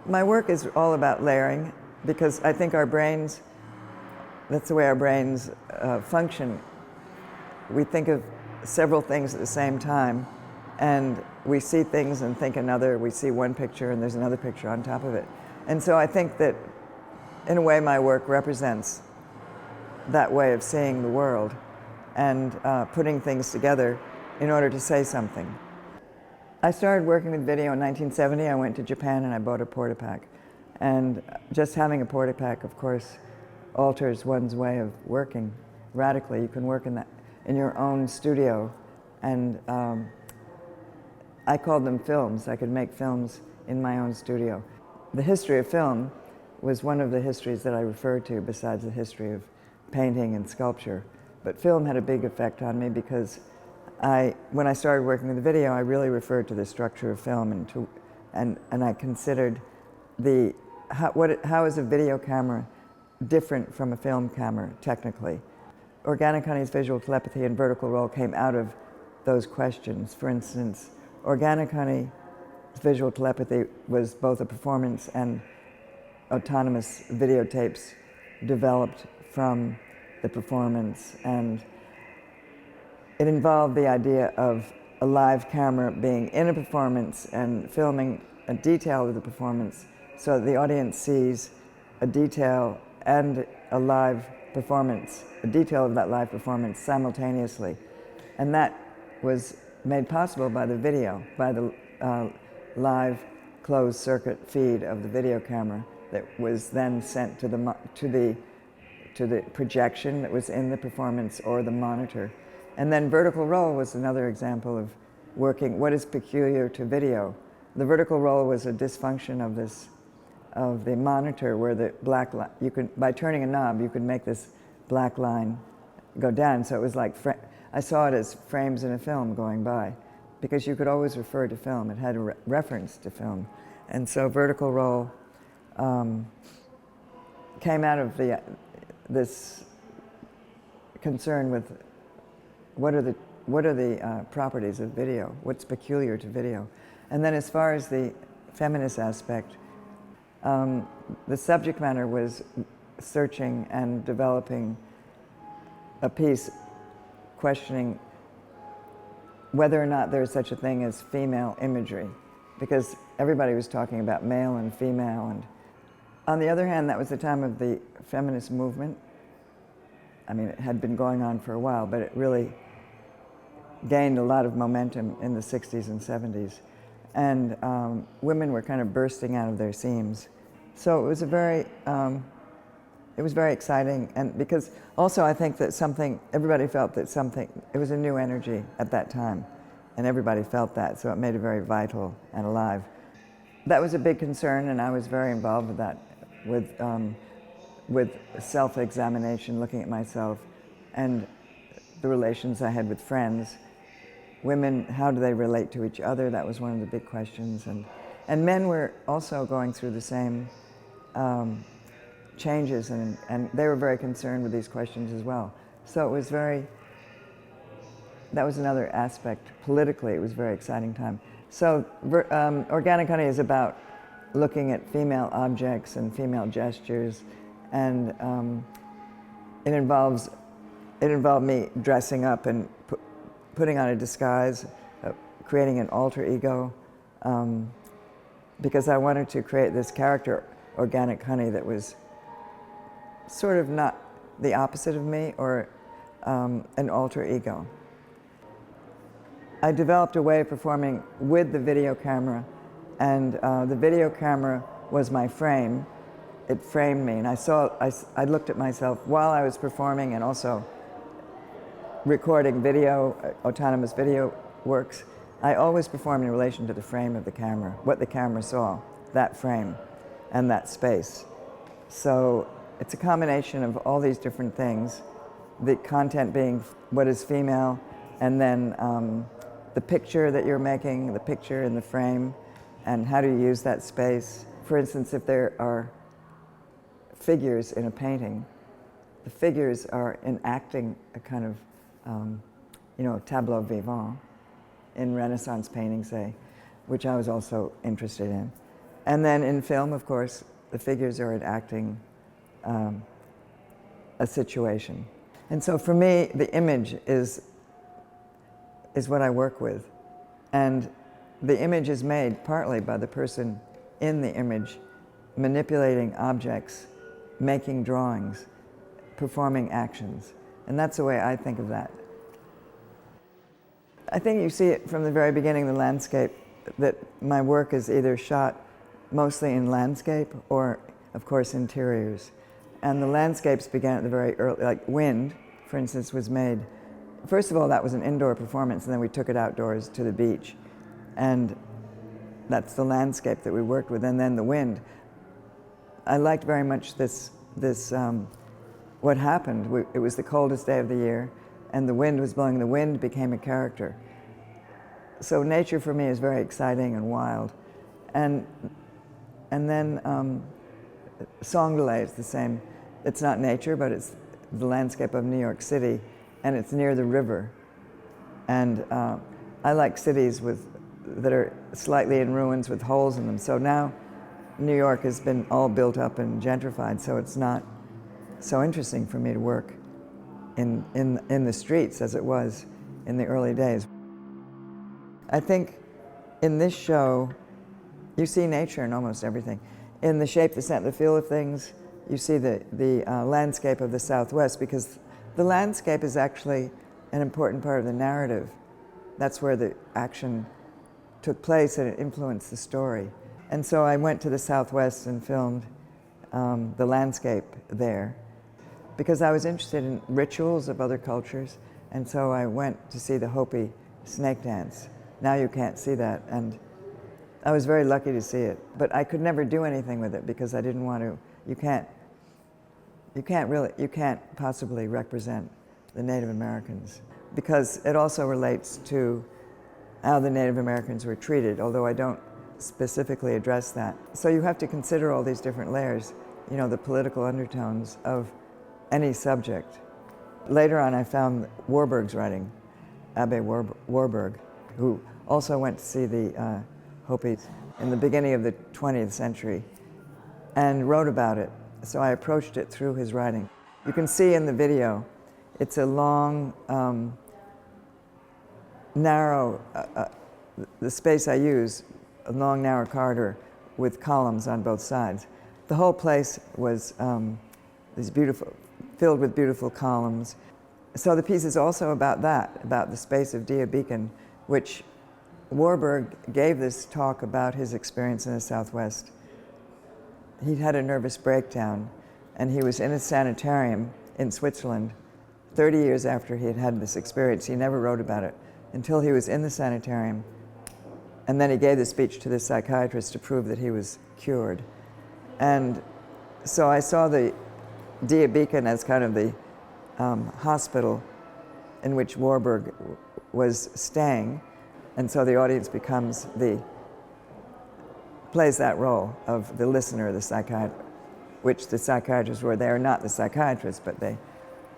My work is all about layering because I think our brains, that's the way our brains function. We think of several things at the same time, and we see things and think another. We see one picture and there's another picture on top of it. And so I think that, in a way, my work represents that way of seeing the world and putting things together in order to say something. I started working with video in 1970. I went to Japan and I bought a Portapak. And just having a Portapak, of course, alters one's way of working radically. You can work in your own studio, and I called them films. I could make films in my own studio. The history of film was one of the histories that I referred to besides the history of painting and sculpture. But film had a big effect on me because when I started working with the video, I really referred to the structure of film and I considered how is a video camera different from a film camera technically. Organic Honey's visual telepathy and vertical roll came out of those questions. For instance, Organic Honey's visual telepathy was both a performance and autonomous videotapes developed from the performance, and it involved the idea of a live camera being in a performance and filming a detail of the performance so that the audience sees a detail and a live performance, a detail of that live performance simultaneously. And that was made possible by the video, by the live closed circuit feed of the video camera that was then sent to the projection that was in the performance or the monitor. And then vertical roll was another example of working what is peculiar to video. The vertical roll was a dysfunction of the monitor where the black line, by turning a knob, you could make this black line go down. So it was like, I saw it as frames in a film going by, because you could always refer to film. It had a reference to film. And so vertical roll came out of this concern with what are the properties of video? What's peculiar to video? And then as far as the feminist aspect, the subject matter was searching and developing a piece questioning whether or not there's such a thing as female imagery, because everybody was talking about male and female. And on the other hand, that was the time of the feminist movement. I mean, it had been going on for a while, but it really gained a lot of momentum in the 60s and 70s. And women were kind of bursting out of their seams. So it was very exciting. And because also I think that everybody felt that it was a new energy at that time. And everybody felt that, so it made it very vital and alive. That was a big concern, and I was very involved with that, with self-examination, looking at myself and the relations I had with friends. Women, how do they relate to each other? That was one of the big questions. And men were also going through the same changes, and they were very concerned with these questions as well. So it was that was another aspect. Politically, it was a very exciting time. So Organic Honey is about looking at female objects and female gestures, and it involved me dressing up and putting on a disguise, creating an alter ego, because I wanted to create this character, Organic Honey, that was sort of not the opposite of me, or an alter ego. I developed a way of performing with the video camera, and the video camera was my frame. It framed me, and I looked at myself while I was performing and also recording video, autonomous video works. I always perform in relation to the frame of the camera, what the camera saw, that frame and that space. So it's a combination of all these different things, the content being what is female, and then the picture that you're making, the picture in the frame, and how do you use that space. For instance, if there are figures in a painting, the figures are enacting a kind of tableau vivant in Renaissance painting, say, which I was also interested in. And then in film, of course, the figures are enacting a situation. And so for me, the image is what I work with. And the image is made partly by the person in the image manipulating objects, making drawings, performing actions. And that's the way I think of that. I think you see it from the very beginning, the landscape, that my work is either shot mostly in landscape or, of course, interiors. And the landscapes began at the very early, like Wind, for instance, was made. First of all, that was an indoor performance, and then we took it outdoors to the beach. And that's the landscape that we worked with. And then the wind. I liked very much what happened. It was the coldest day of the year, and the wind was blowing. The wind became a character. So nature for me is very exciting and wild. And then Song Delay is the same. It's not nature, but it's the landscape of New York City, and it's near the river. And I like cities that are slightly in ruins with holes in them. So now New York has been all built up and gentrified, so it's not so interesting for me to work in the streets as it was in the early days. I think in this show, you see nature in almost everything. In the shape, the scent, the feel of things, you see the landscape of the Southwest, because the landscape is actually an important part of the narrative. That's where the action took place, and it influenced the story. And so I went to the Southwest and filmed the landscape there, because I was interested in rituals of other cultures, and so I went to see the Hopi snake dance. Now you can't see that, and I was very lucky to see it, but I could never do anything with it because I didn't want to. You can't possibly represent the Native Americans, because it also relates to how the Native Americans were treated, although I don't specifically address that. So you have to consider all these different layers, you know, the political undertones of any subject. Later on, I found Warburg's writing, Abbe Warburg, who also went to see the Hopis in the beginning of the 20th century and wrote about it. So I approached it through his writing. You can see in the video, it's a long, narrow, the space I use, a long, narrow corridor with columns on both sides. The whole place was filled with beautiful columns. So the piece is also about that, about the space of Dia Beacon, which Warburg gave this talk about his experience in the Southwest. He'd had a nervous breakdown, and he was in a sanitarium in Switzerland 30 years after he had had this experience. He never wrote about it until he was in the sanitarium. And then he gave the speech to the psychiatrist to prove that he was cured. And so I saw the Dia Beacon as kind of the hospital in which Warburg was staying. And so the audience plays that role of the listener, the psychiatrist, which the psychiatrists were. They are not the psychiatrists, but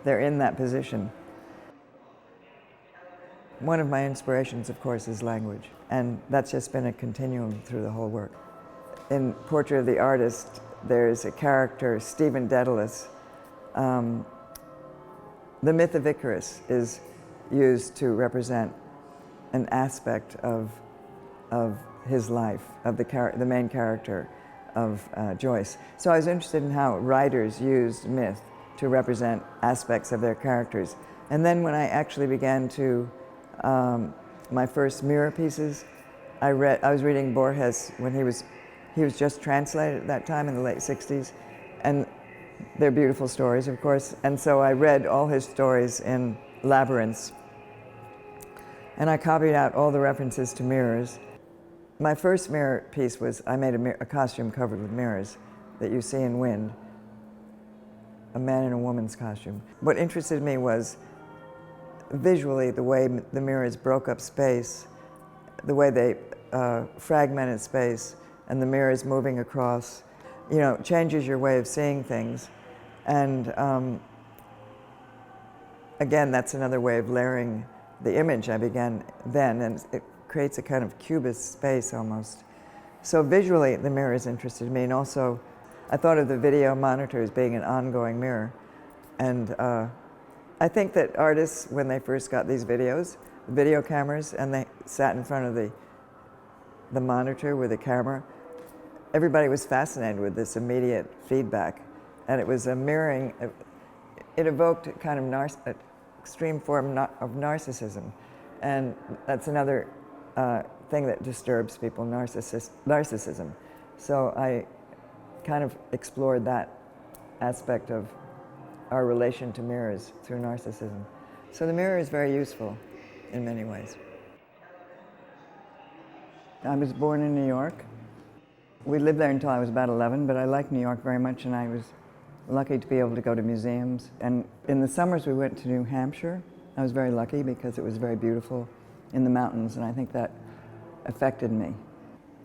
they're in that position. One of my inspirations, of course, is language, and that's just been a continuum through the whole work. In Portrait of the Artist, there's a character, Stephen Dedalus. The myth of Icarus is used to represent an aspect of his life, of the main character of Joyce. So I was interested in how writers used myth to represent aspects of their characters. And then when I actually began to, my first mirror pieces, I was reading Borges when he was just translated at that time in the late 60s. And they're beautiful stories, of course. And so I read all his stories in labyrinths. And I copied out all the references to mirrors. My first mirror piece was, I made a costume covered with mirrors that you see in Wind, a man in a woman's costume. What interested me was visually the way the mirrors broke up space, the way they fragmented space, and the mirrors moving across, you know, changes your way of seeing things. And again, that's another way of layering the image. I began then, and it creates a kind of cubist space almost. So visually, the mirrors interested me, and also I thought of the video monitor as being an ongoing mirror. And I think that artists, when they first got these video cameras, and they sat in front of the monitor with a camera, everybody was fascinated with this immediate feedback. And it was a mirroring, it evoked a kind of extreme form of narcissism. And that's another thing that disturbs people, narcissism. So I kind of explored that aspect of our relation to mirrors through narcissism. So the mirror is very useful in many ways. I was born in New York. We lived there until I was about 11, but I liked New York very much, and I was lucky to be able to go to museums. And in the summers we went to New Hampshire. I was very lucky because it was very beautiful in the mountains, and I think that affected me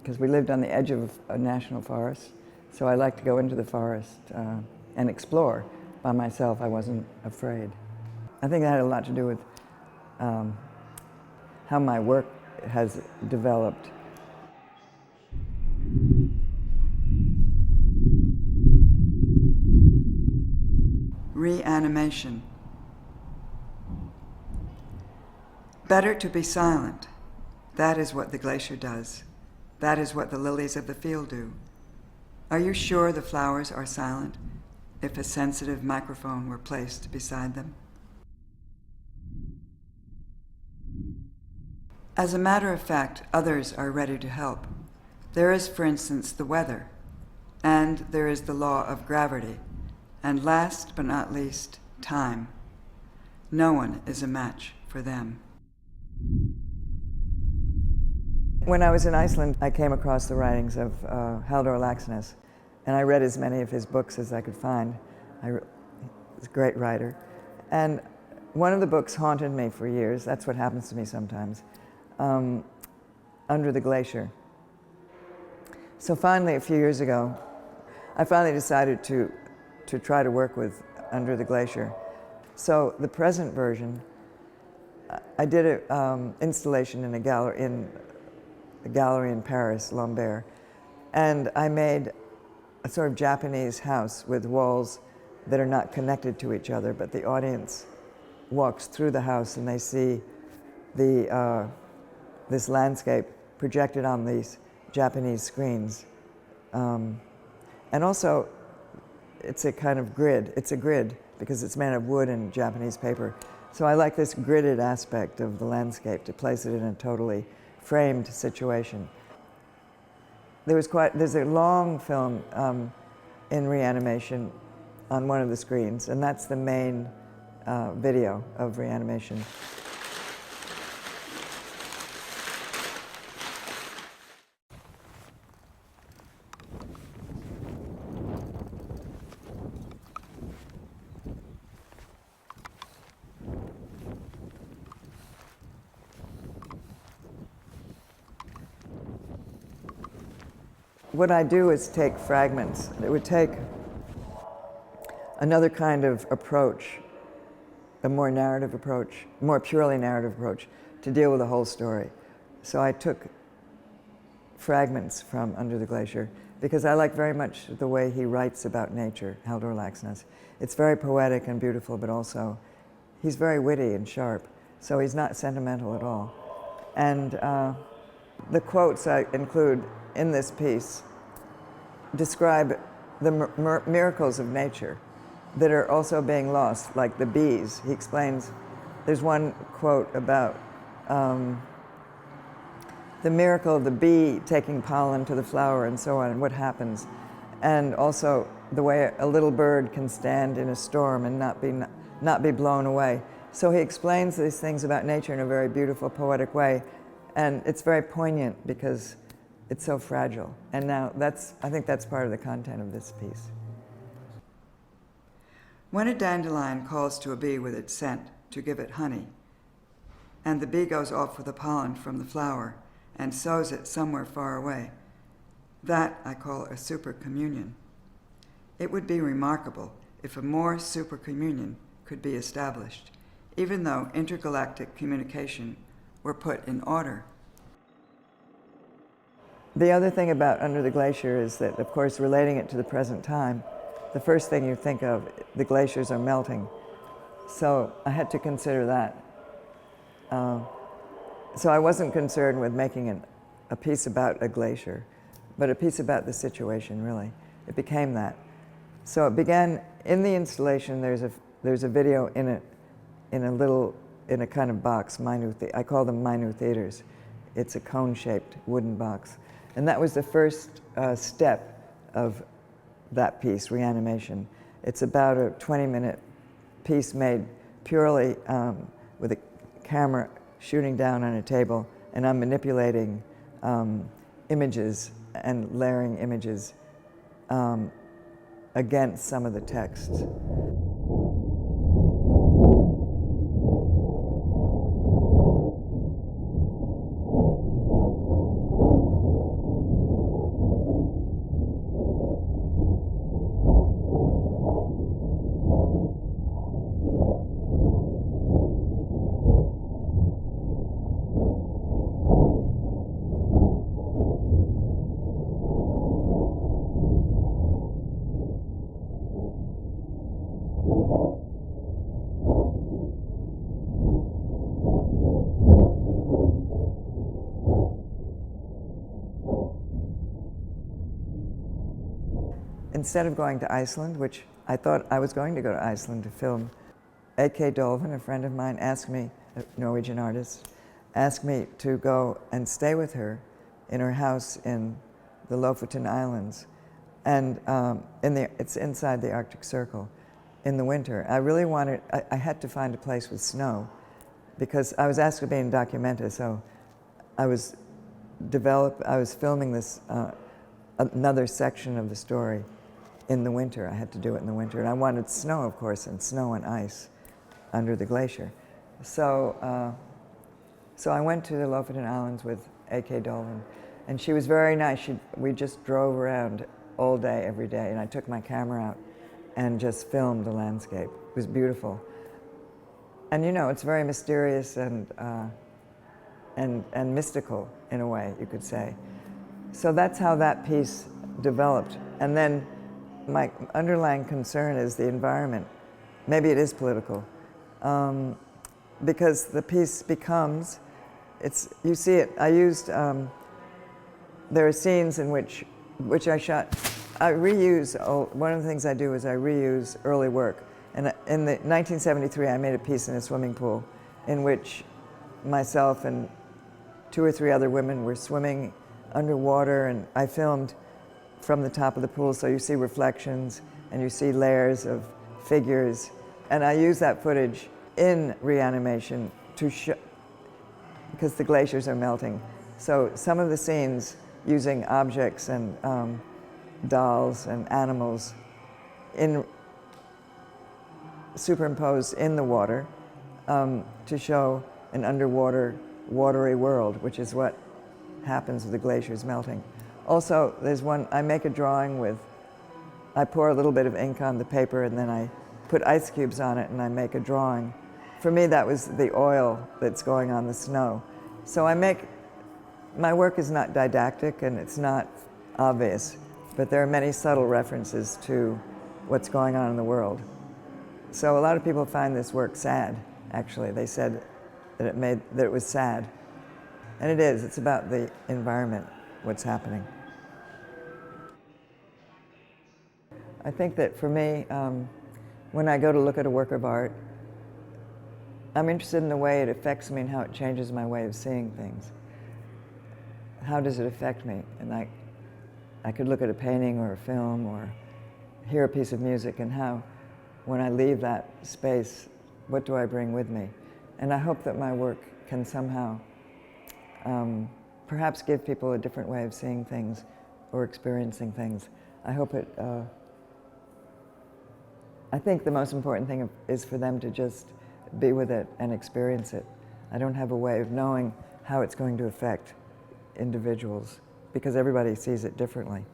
because we lived on the edge of a national forest. So I liked to go into the forest and explore by myself. I wasn't afraid. I think that had a lot to do with how my work has developed. Reanimation. Better to be silent. That is what the glacier does. That is what the lilies of the field do. Are you sure the flowers are silent if a sensitive microphone were placed beside them? As a matter of fact, others are ready to help. There is, for instance, the weather, and there is the law of gravity, and last but not least, time. No one is a match for them. When I was in Iceland, I came across the writings of Halldór Laxness, and I read as many of his books as I could find. He's a great writer. And one of the books haunted me for years. That's what happens to me sometimes. Under the Glacier. So finally, a few years ago, I finally decided to try to work with Under the Glacier. So the present version, I did an installation in a gallery in Paris, Lambert, and I made a sort of Japanese house with walls that are not connected to each other, but the audience walks through the house and they see this landscape projected on these Japanese screens. And also, it's a kind of grid. It's a grid because it's made of wood and Japanese paper. So I like this gridded aspect of the landscape to place it in a totally framed situation. There's a long film in Reanimation on one of the screens, and that's the main video of Reanimation. What I do is take fragments. It would take another kind of approach, a more narrative approach, more purely narrative approach, to deal with the whole story. So I took fragments from Under the Glacier because I like very much the way he writes about nature, Halldór Laxness. It's very poetic and beautiful, but also he's very witty and sharp, so he's not sentimental at all. And the quotes I include in this piece describe the miracles of nature that are also being lost, like the bees. He explains, there's one quote about the miracle of the bee taking pollen to the flower and so on, and what happens. And also the way a little bird can stand in a storm and not be blown away. So he explains these things about nature in a very beautiful, poetic way. And it's very poignant because it's so fragile. And now I think that's part of the content of this piece. When a dandelion calls to a bee with its scent to give it honey, and the bee goes off with the pollen from the flower and sows it somewhere far away, that I call a supercommunion. It would be remarkable if a more supercommunion could be established, even though intergalactic communication were put in order. The other thing about Under the Glacier is that, of course, relating it to the present time, the first thing you think of, the glaciers are melting. So I had to consider that. So I wasn't concerned with making a piece about a glacier, but a piece about the situation, really. It became that. So it began, in the installation, there's a video in a kind of box, I call them Minu theaters. It's a cone-shaped wooden box. And that was the first step of that piece, Reanimation. It's about a 20-minute piece made purely with a camera shooting down on a table, and I'm manipulating images and layering images against some of the texts. Instead of going to Iceland, which I thought I was going to go to Iceland to film, A.K. Dolvin, a friend of mine, asked me, a Norwegian artist, asked me to go and stay with her in her house in the Lofoten Islands. And it's inside the Arctic Circle in the winter. I really wanted, I had to find a place with snow because I was asked to be in Documenta, so I was filming this, another section of the story in the winter. I had to do it in the winter. And I wanted snow, of course, and snow and ice under the glacier. So, so I went to the Lofoten Islands with A.K. Dolvin, and she was very nice. We just drove around all day, every day, and I took my camera out and just filmed the landscape. It was beautiful. And you know, it's very mysterious and mystical in a way, you could say. So that's how that piece developed. And then my underlying concern is the environment. Maybe it is political. Because the piece becomes, you see it, I used, there are scenes in which I shot, I reuse, one of the things I do is I reuse early work. And in 1973, I made a piece in a swimming pool in which myself and 2 or 3 other women were swimming underwater, and I filmed from the top of the pool, so you see reflections and you see layers of figures. And I use that footage in Reanimation to show, because the glaciers are melting. So some of the scenes using objects and dolls and animals superimposed in the water to show an underwater, watery world, which is what happens with the glaciers melting. Also, there's one, I make a drawing with, I pour a little bit of ink on the paper and then I put ice cubes on it and I make a drawing. For me, that was the oil that's going on the snow. So my work is not didactic and it's not obvious, but there are many subtle references to what's going on in the world. So a lot of people find this work sad, actually. They said that it was sad. And it is, it's about the environment, what's happening. I think that for me, when I go to look at a work of art, I'm interested in the way it affects me and how it changes my way of seeing things. How does it affect me? And I could look at a painting or a film or hear a piece of music, and how, when I leave that space, what do I bring with me? And I hope that my work can somehow perhaps give people a different way of seeing things or experiencing things. I hope it, I think the most important thing is for them to just be with it and experience it. I don't have a way of knowing how it's going to affect individuals because everybody sees it differently.